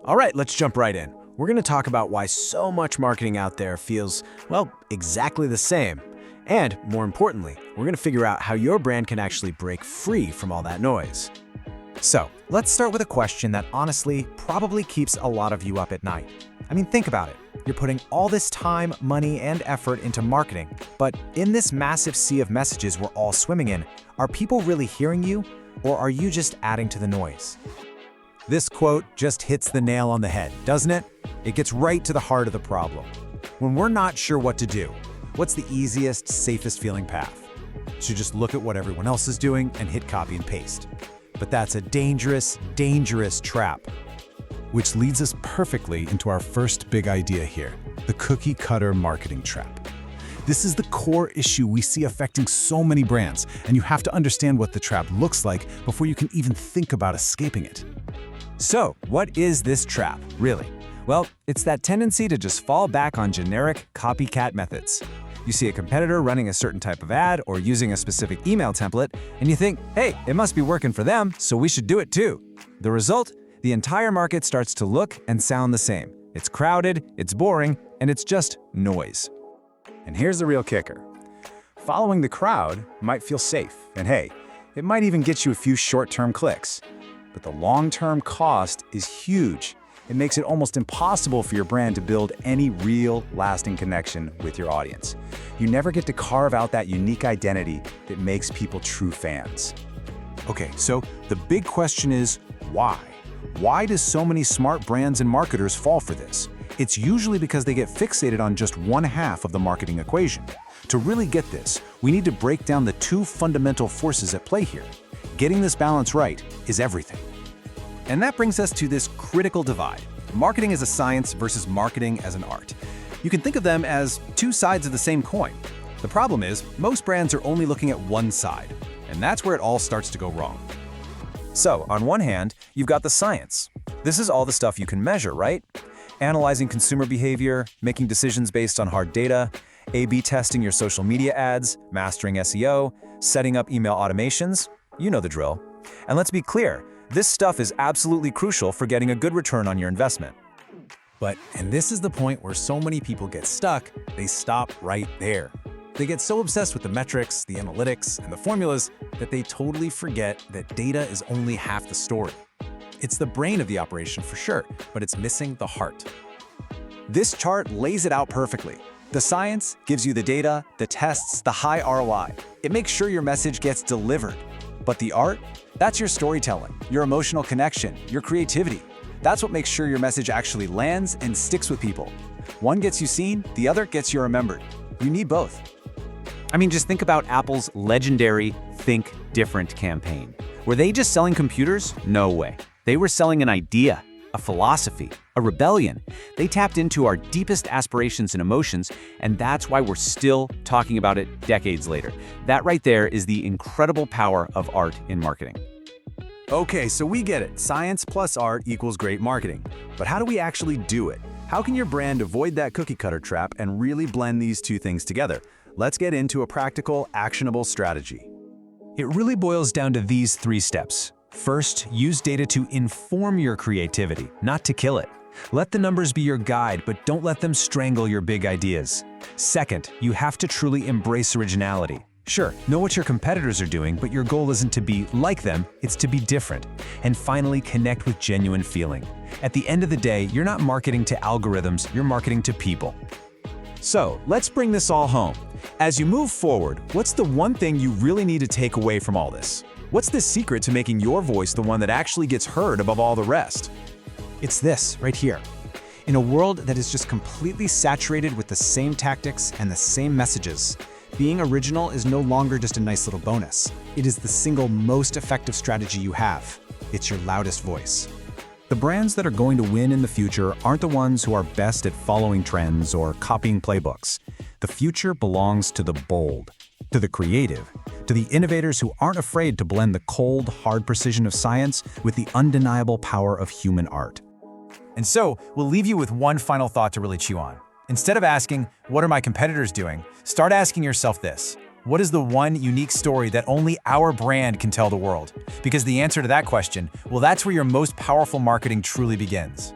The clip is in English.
All right, let's jump right in. We're going to talk about why so much marketing out there feels, well, exactly the same. And more importantly, we're going to figure out how your brand can actually break free from all that noise. So, let's start with a question that honestly probably keeps a lot of you up at night. I mean, think about it. You're putting all this time, money, and effort into marketing, but in this massive sea of messages we're all swimming in, are people really hearing you, or are you just adding to the noise? This quote just hits the nail on the head, doesn't it? It gets right to the heart of the problem. When we're not sure what to do, what's the easiest, safest feeling path? To just look at what everyone else is doing and hit copy and paste. But that's a dangerous, dangerous trap. Which leads us perfectly into our first big idea here, the cookie cutter marketing trap. This is the core issue we see affecting so many brands, and you have to understand what the trap looks like before you can even think about escaping it. So, what is this trap, really? Well, it's that tendency to just fall back on generic copycat methods. You see a competitor running a certain type of ad or using a specific email template, and you think, hey, it must be working for them, so we should do it too. The result? The entire market starts to look and sound the same. It's crowded, it's boring, and it's just noise. And here's the real kicker. Following the crowd might feel safe, and hey, it might even get you a few short-term clicks. But the long-term cost is huge. It makes it almost impossible for your brand to build any real, lasting connection with your audience. You never get to carve out that unique identity that makes people true fans. Okay, so the big question is, why? Why do so many smart brands and marketers fall for this? It's usually because they get fixated on just one half of the marketing equation. To really get this, we need to break down the two fundamental forces at play here. Getting this balance right is everything. And that brings us to this critical divide. Marketing as a science versus marketing as an art. You can think of them as two sides of the same coin. The problem is, most brands are only looking at one side, and that's where it all starts to go wrong. So, on one hand, you've got the science. This is all the stuff you can measure, right? Analyzing consumer behavior, making decisions based on hard data, A/B testing your social media ads, mastering SEO, setting up email automations. You know the drill. And let's be clear, this stuff is absolutely crucial for getting a good return on your investment. But, and this is the point where so many people get stuck, they stop right there. They get so obsessed with the metrics, the analytics, and the formulas that they totally forget that data is only half the story. It's the brain of the operation for sure, but it's missing the heart. This chart lays it out perfectly. The science gives you the data, the tests, the high ROI. It makes sure your message gets delivered. But the art? That's your storytelling, your emotional connection, your creativity. That's what makes sure your message actually lands and sticks with people. One gets you seen, the other gets you remembered. You need both. I mean, just think about Apple's legendary Think Different campaign. Were they just selling computers? No way. They were selling an idea, a philosophy, a rebellion. They tapped into our deepest aspirations and emotions, and that's why we're still talking about it decades later. That right there is the incredible power of art in marketing. Okay, so we get it. Science plus art equals great marketing. But how do we actually do it? How can your brand avoid that cookie cutter trap and really blend these two things together? Let's get into a practical, actionable strategy. It really boils down to these three steps. First, use data to inform your creativity, not to kill it. Let the numbers be your guide, but don't let them strangle your big ideas. Second, you have to truly embrace originality. Sure, know what your competitors are doing, but your goal isn't to be like them, it's to be different. And finally, connect with genuine feeling. At the end of the day, you're not marketing to algorithms, you're marketing to people. So, let's bring this all home. As you move forward, what's the one thing you really need to take away from all this? What's the secret to making your voice the one that actually gets heard above all the rest? It's this right here. In a world that is just completely saturated with the same tactics and the same messages, being original is no longer just a nice little bonus. It is the single most effective strategy you have. It's your loudest voice. The brands that are going to win in the future aren't the ones who are best at following trends or copying playbooks. The future belongs to the bold, to the creative, to the innovators who aren't afraid to blend the cold, hard precision of science with the undeniable power of human art. And so, we'll leave you with one final thought to really chew on. Instead of asking, what are my competitors doing? Start asking yourself this. What is the one unique story that only our brand can tell the world? Because the answer to that question, well, that's where your most powerful marketing truly begins.